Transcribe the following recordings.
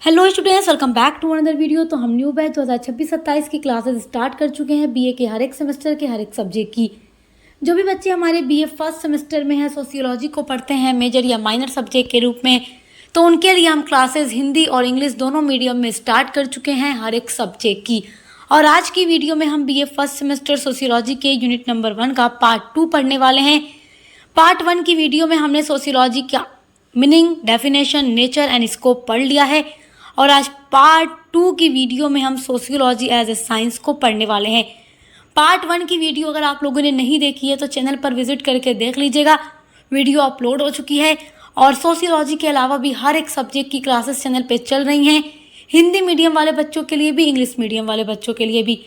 Hello students, welcome back to another video. तो हम new batch 2026-27 की क्लासेस स्टार्ट कर चुके हैं बीए के हर एक सेमेस्टर के हर एक सब्जेक्ट की। जो भी बच्चे हमारे बीए फर्स्ट सेमेस्टर में हैं, सोशियोलॉजी को पढ़ते हैं मेजर या माइनर सब्जेक्ट के रूप में, तो उनके लिए हम क्लासेस हिंदी और इंग्लिश दोनों मीडियम में स्टार्ट कर चुके हैं हर एक सब्जेक्ट की। और आज की वीडियो में हम बीए फर्स्ट सेमेस्टर सोशियोलॉजी के यूनिट नंबर 1 का पार्ट 2 पढ़ने वाले हैं। पार्ट 1 की वीडियो में हमने सोशियोलॉजी का meaning, definition, nature and scope पढ़ लिया है और आज पार्ट 2 की वीडियो में हम सोशियोलॉजी एज ए साइंस को पढ़ने वाले हैं। पार्ट 1 की वीडियो अगर आप लोगों ने नहीं देखी है तो चैनल पर विजिट करके देख लीजिएगा, वीडियो अपलोड हो चुकी है। और सोशियोलॉजी के अलावा भी हर एक सब्जेक्ट की क्लासेस चैनल पे चल रही हैं, हिंदी मीडियम वाले बच्चों के लिए भी, इंग्लिश मीडियम वाले बच्चों के लिए भी,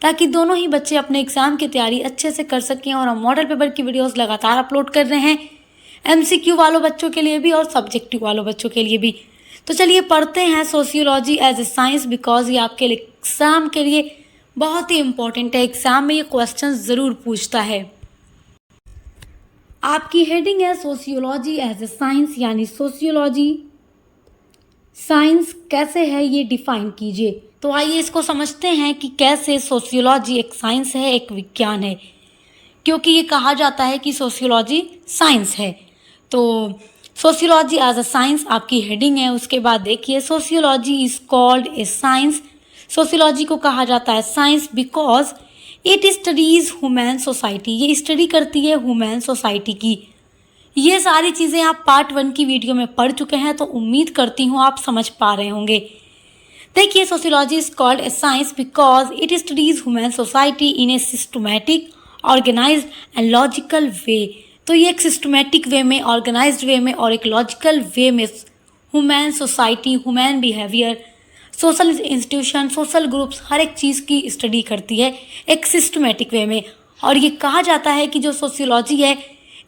ताकि दोनों ही बच्चे अपने एग्जाम की तैयारी अच्छे से कर सकें। और हम मॉडल पेपर की वीडियोस लगातार अपलोड कर रहे हैं, MCQ वालों बच्चों के लिए भी और सब्जेक्टिव वालों बच्चों के लिए भी। तो चलिए पढ़ते हैं sociology as a science, because ये आपके एग्जाम के लिए बहुत ही इंपॉर्टेंट है। एग्जाम में ये क्वेश्चन ज़रूर पूछता है। आपकी हेडिंग है सोशियोलॉजी एज ए साइंस, यानी सोशियोलॉजी साइंस कैसे है ये डिफाइन कीजिए। तो आइए इसको समझते हैं कि कैसे सोशियोलॉजी एक साइंस है, एक विज्ञान है, क्योंकि ये कहा जाता है कि सोशियोलॉजी साइंस है। तो सोशियोलॉजी एज अ साइंस आपकी हेडिंग है। उसके बाद देखिए, sociology is called a science. Sociology को कहा जाता है science because it studies human society. ये स्टडी करती है ह्यूमन सोसाइटी की। ये सारी चीज़ें आप पार्ट 1 की वीडियो में पढ़ चुके हैं, तो उम्मीद करती हूँ आप समझ पा रहे होंगे। देखिए, sociology is called a science because it studies human society in a systematic, organised and logical way. तो ये एक सिस्टमैटिक वे में, ऑर्गेनाइज्ड वे में और एक लॉजिकल वे में human society, human behaviour, social institution, social groups, हर एक चीज़ की स्टडी करती है एक सिस्टमैटिक वे में। और ये कहा जाता है कि जो सोशियोलॉजी है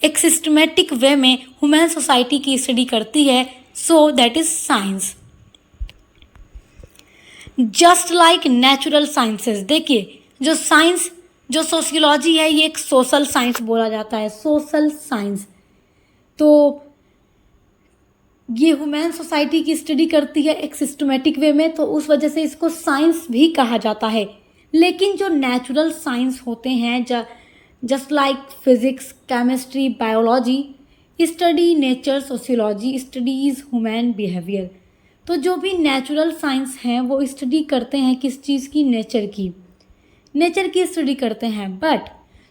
एक सिस्टमैटिक वे में ह्यूमन सोसाइटी की स्टडी करती है, so that is science. Just like natural sciences, देखिए जो सोशियोलॉजी है ये एक सोशल साइंस बोला जाता है, सोशल साइंस। तो ये ह्यूमन सोसाइटी की स्टडी करती है एक सिस्टमैटिक वे में, तो उस वजह से इसको साइंस भी कहा जाता है। लेकिन जो नेचुरल साइंस होते हैं, just like physics, chemistry, biology, study nature, sociology studies human behaviour. तो जो भी नेचुरल साइंस हैं वो स्टडी करते हैं किस चीज़ की, नेचर की स्टडी करते हैं। बट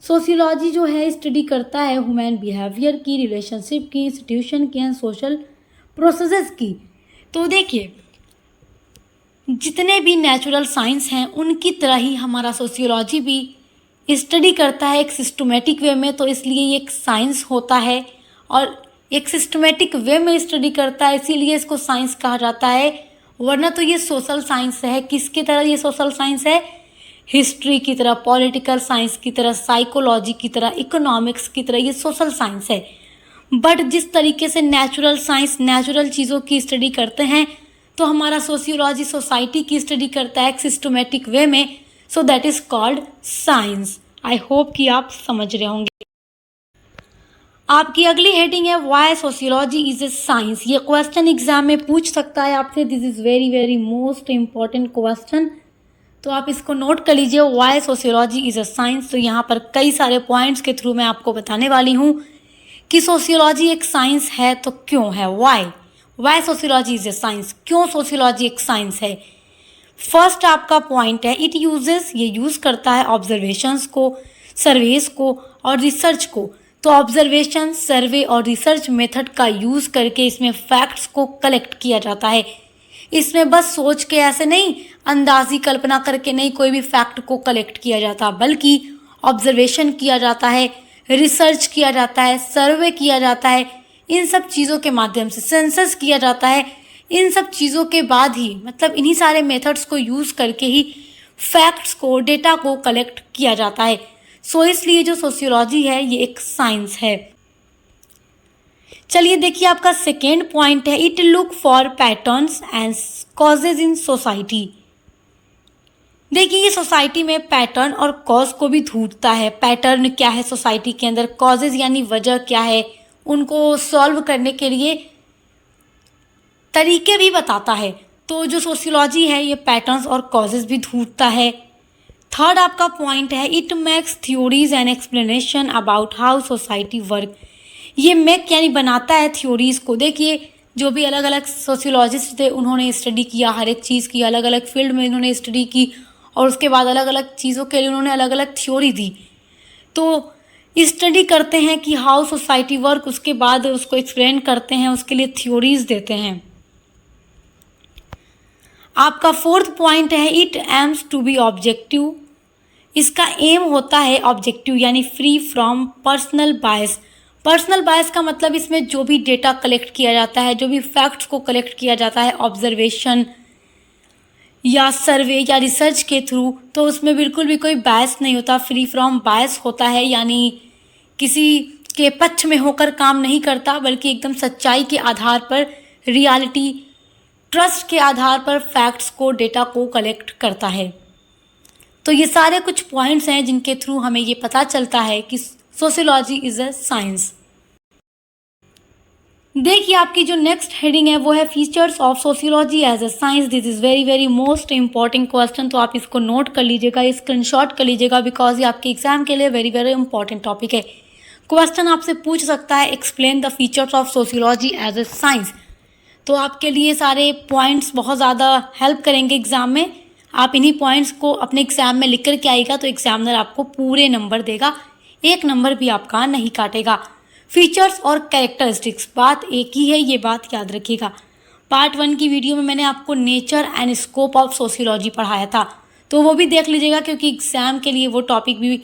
सोशियोलॉजी जो है स्टडी करता है ह्यूमन बिहेवियर की, रिलेशनशिप की, इंस्टीट्यूशन की एंड सोशल प्रोसेसेस की। तो देखिए, जितने भी नेचुरल साइंस हैं उनकी तरह ही हमारा सोशियोलॉजी भी स्टडी करता है एक सिस्टमैटिक वे में, तो इसलिए ये एक साइंस होता है और एक सिस्टमैटिक वे में स्टडी करता है, इसीलिए इसको साइंस कहा जाता है। वरना तो ये सोशल साइंस है। किसकी तरह ये सोशल साइंस है? हिस्ट्री की तरह, पॉलिटिकल साइंस की तरह, साइकोलॉजी की तरह, इकोनॉमिक्स की तरह ये सोशल साइंस है। बट जिस तरीके से नेचुरल साइंस नेचुरल चीज़ों की स्टडी करते हैं, तो हमारा सोशियोलॉजी सोसाइटी की स्टडी करता है एक सिस्टमैटिक वे में, so that is called science. I hope कि आप समझ रहे होंगे। आपकी अगली हेडिंग है why sociology is a science. ये क्वेश्चन एग्जाम में पूछ सकता है आपसे। This is very very most important question, तो आप इसको नोट कर लीजिए, why sociology is a science. तो यहाँ पर कई सारे पॉइंट्स के थ्रू मैं आपको बताने वाली हूँ कि सोशियोलॉजी एक साइंस है तो क्यों है, why sociology is a science, क्यों सोशियोलॉजी एक साइंस है। फर्स्ट आपका पॉइंट है, इट यूजेस, ये यूज़ करता है ऑब्जर्वेशंस को, सर्वेस को और रिसर्च को। तो ऑब्जर्वेशन, सर्वे और रिसर्च मेथड का यूज़ करके इसमें फैक्ट्स को कलेक्ट किया जाता है। इसमें बस सोच के ऐसे नहीं, अंदाजी कल्पना करके नहीं कोई भी फैक्ट को कलेक्ट किया जाता, बल्कि ऑब्जर्वेशन किया जाता है, रिसर्च किया जाता है, सर्वे किया जाता है, इन सब चीज़ों के माध्यम से सेंसस किया जाता है। इन सब चीज़ों के बाद ही, मतलब इन्हीं सारे मेथड्स को यूज़ करके ही फैक्ट्स को, डेटा को कलेक्ट किया जाता है। सो इसलिए जो सोशियोलॉजी है ये एक साइंस है। चलिए देखिए, आपका सेकेंड पॉइंट है, it look for patterns and causes in society. देखिए, ये सोसाइटी में पैटर्न और कॉज को भी ढूंढता है। पैटर्न क्या है सोसाइटी के अंदर, कॉजेज यानी वजह क्या है, उनको सॉल्व करने के लिए तरीके भी बताता है। तो जो सोशियोलॉजी है ये पैटर्न्स और कॉजेज भी ढूंढता है। थर्ड आपका पॉइंट है it makes theories and explanation about how society work. ये मेक यानी बनाता है थ्योरीज को। देखिए जो भी अलग अलग सोशियोलॉजिस्ट थे उन्होंने स्टडी किया, हर एक चीज़ की अलग अलग फील्ड में इन्होंने स्टडी की और उसके बाद अलग अलग चीज़ों के लिए उन्होंने अलग अलग थ्योरी दी। तो स्टडी करते हैं कि हाउ सोसाइटी वर्क, उसके बाद उसको एक्सप्लेन करते हैं, उसके लिए थ्योरीज देते हैं। आपका फोर्थ पॉइंट है it aims to be objective. इसका एम होता है ऑब्जेक्टिव यानी free from personal bias. Personal bias का मतलब इसमें जो भी डेटा कलेक्ट किया जाता है, जो भी फैक्ट्स को कलेक्ट किया जाता है ऑब्जर्वेशन या सर्वे या रिसर्च के थ्रू, तो उसमें बिल्कुल भी कोई बायस नहीं होता, फ्री फ्रॉम बायस होता है। यानी किसी के पक्ष में होकर काम नहीं करता, बल्कि एकदम सच्चाई के आधार पर, रियलिटी, ट्रस्ट के आधार पर फैक्ट्स को, डेटा को कलेक्ट करता है। तो ये सारे कुछ पॉइंट्स हैं जिनके थ्रू हमें ये पता चलता है कि सोशियोलॉजी इज़ अ साइंस। देखिए आपकी जो नेक्स्ट हेडिंग है वो है features of sociology as a science. This is very very most important question, तो आप इसको नोट कर लीजिएगा, स्क्रीनशॉट कर लीजिएगा, बिकॉज ये आपके एग्जाम के लिए वेरी वेरी इंपॉर्टेंट टॉपिक है। क्वेश्चन आपसे पूछ सकता है explain the features of sociology as a science. तो आपके लिए सारे पॉइंट्स बहुत ज़्यादा हेल्प करेंगे एग्जाम में। आप इन्हीं पॉइंट्स को अपने एग्जाम में लिख कर के आएगा तो एग्जामिनर आपको पूरे नंबर देगा, एक नंबर भी आपका नहीं काटेगा। फीचर्स और कैरेक्टरिस्टिक्स, बात एक ही है, ये बात याद रखिएगा। पार्ट 1 की वीडियो में मैंने आपको nature and scope of sociology पढ़ाया था, तो वो भी देख लीजिएगा, क्योंकि एग्ज़ाम के लिए वो टॉपिक भी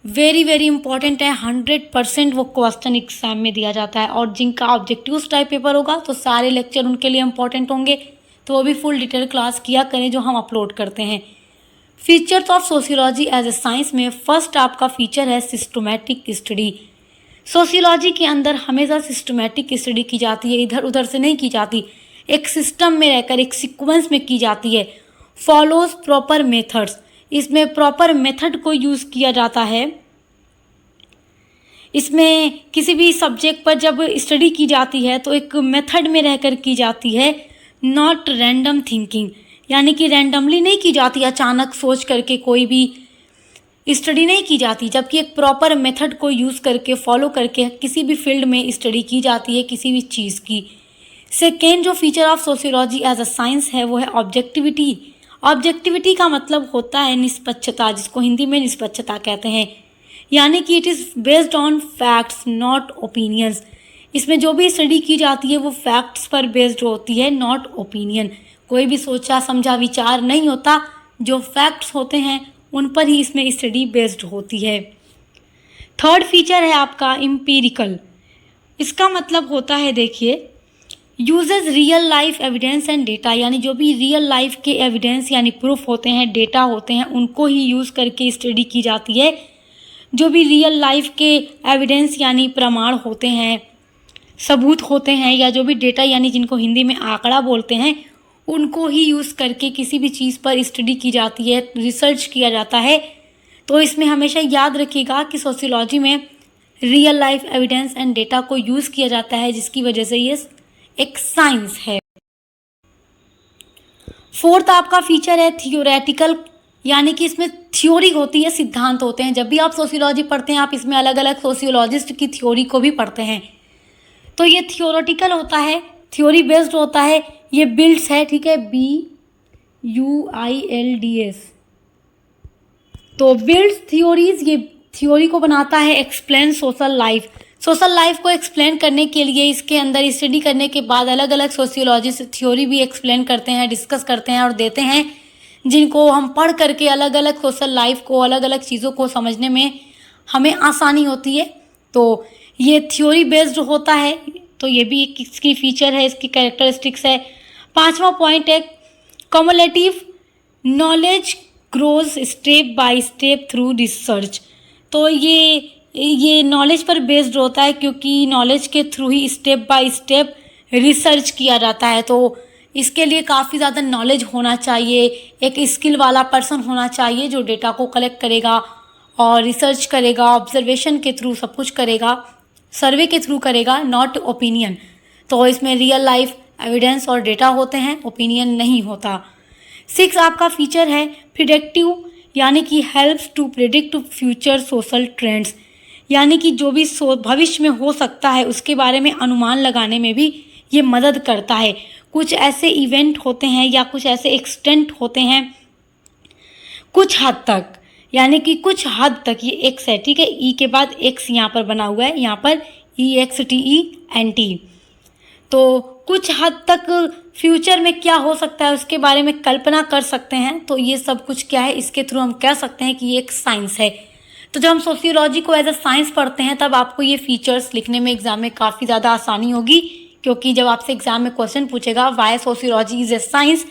वेरी वेरी इंपॉर्टेंट है। 100% वो क्वेश्चन एग्जाम में दिया जाता है, और जिनका ऑब्जेक्टिव टाइप पेपर होगा तो सारे लेक्चर उनके लिए इंपॉर्टेंट होंगे, तो वो भी फुल डिटेल क्लास किया करें जो हम अपलोड करते हैं। Features of sociology as a science में फर्स्ट आपका फीचर है सिस्टमैटिक स्टडी। सोशियोलॉजी के अंदर हमेशा सिस्टमैटिक स्टडी की जाती है, इधर उधर से नहीं की जाती, एक सिस्टम में रहकर एक सीक्वेंस में की जाती है। फॉलोज प्रॉपर मेथड्स, इसमें प्रॉपर मेथड को यूज़ किया जाता है। इसमें किसी भी सब्जेक्ट पर जब स्टडी की जाती है तो एक मेथड में रहकर की जाती है, नॉट रैंडम थिंकिंग, यानी कि रैंडमली नहीं की जाती, अचानक सोच करके कोई भी स्टडी नहीं की जाती, जबकि एक प्रॉपर मेथड को यूज़ करके, फॉलो करके किसी भी फील्ड में स्टडी की जाती है किसी भी चीज़ की। सेकेंड जो feature of sociology as a science है वो है ऑब्जेक्टिविटी। ऑब्जेक्टिविटी का मतलब होता है निष्पक्षता, जिसको हिंदी में निष्पक्षता कहते हैं, यानी कि it is based on facts not opinions. इसमें जो भी स्टडी की जाती है वो फैक्ट्स पर बेस्ड होती है, नॉट ओपिनियन। कोई भी सोचा समझा विचार नहीं होता, जो फैक्ट्स होते हैं उन पर ही इसमें स्टडी बेस्ड होती है। थर्ड फीचर है आपका एम्पिरिकल। इसका मतलब होता है, देखिए, uses real life evidence and data, यानी जो भी रियल लाइफ के एविडेंस यानी प्रूफ होते हैं, डेटा होते हैं, उनको ही यूज़ करके स्टडी की जाती है। जो भी रियल लाइफ के एविडेंस यानी प्रमाण होते हैं, सबूत होते हैं, या जो भी डेटा यानी जिनको हिंदी में आंकड़ा बोलते हैं, उनको ही यूज़ करके किसी भी चीज़ पर स्टडी की जाती है, रिसर्च किया जाता है। तो इसमें हमेशा याद रखिएगा कि सोशियोलॉजी में real life evidence and data को यूज़ किया जाता है, जिसकी वजह से ये एक साइंस है। फोर्थ आपका फीचर है थियोरेटिकल, यानी कि इसमें थ्योरी होती है, सिद्धांत होते हैं। जब भी आप सोशियोलॉजी पढ़ते हैं आप इसमें अलग अलग सोशियोलॉजिस्ट की थ्योरी को भी पढ़ते हैं, तो ये थियोरेटिकल होता है, थ्योरी बेस्ड होता है। ये बिल्ड्स है, ठीक है, BUILDS। तो बिल्ड्स थ्योरीज, ये थ्योरी को बनाता है। Explain social life, social life को एक्सप्लेन करने के लिए इसके अंदर स्टडी करने के बाद अलग अलग सोशियोलॉजिस्ट थ्योरी भी एक्सप्लेन करते हैं, डिस्कस करते हैं और देते हैं, जिनको हम पढ़ करके अलग अलग सोशल लाइफ को, अलग अलग चीज़ों को समझने में हमें आसानी होती है। तो ये थ्योरी बेस्ड होता है, तो ये भी एक इसकी फीचर है, इसकी कैरेक्टरिस्टिक्स है। पांचवा पॉइंट है cumulative knowledge grows step by step through research. तो ये नॉलेज पर बेस्ड होता है, क्योंकि नॉलेज के through he step by step research किया जाता है। तो इसके लिए काफ़ी ज़्यादा नॉलेज होना चाहिए, एक स्किल वाला पर्सन होना चाहिए जो डेटा को कलेक्ट करेगा और रिसर्च करेगा, ऑब्जर्वेशन के थ्रू सब कुछ करेगा, सर्वे के थ्रू करेगा, नॉट ओपिनियन। तो इसमें रियल लाइफ एविडेंस और डेटा होते हैं, ओपिनियन नहीं होता। 6 आपका फीचर है प्रिडिक्टिव, यानी कि helps to predict future social trends, यानी कि जो भी भविष्य में हो सकता है उसके बारे में अनुमान लगाने में भी ये मदद करता है। कुछ ऐसे इवेंट होते हैं या कुछ ऐसे एक्सटेंट होते हैं कुछ हद तक, यानी कि कुछ हद तक, ये एक्स है, ठीक है, ई के बाद एक्स यहाँ पर बना हुआ है, यहाँ पर EXTENT। तो कुछ हद तक फ्यूचर में क्या हो सकता है उसके बारे में कल्पना कर सकते हैं। तो ये सब कुछ क्या है, इसके थ्रू हम कह सकते हैं कि ये एक साइंस है। तो जब हम सोशियोलॉजी को एज अ साइंस पढ़ते हैं तब आपको ये फीचर्स लिखने में एग्जाम में काफ़ी ज़्यादा आसानी होगी, क्योंकि जब आपसे एग्जाम में क्वेश्चन पूछेगा why sociology is a science,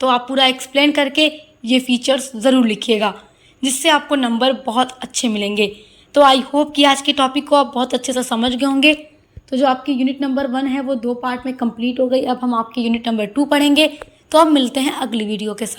तो आप पूरा एक्सप्लेन करके ये फीचर्स ज़रूर लिखिएगा, जिससे आपको नंबर बहुत अच्छे मिलेंगे। तो आई होप कि आज के टॉपिक को आप बहुत अच्छे से समझ गए होंगे। तो जो आपकी यूनिट नंबर 1 है वो 2 पार्ट में कंप्लीट हो गई। अब हम आपकी यूनिट नंबर 2 पढ़ेंगे। तो अब मिलते हैं अगली वीडियो के साथ।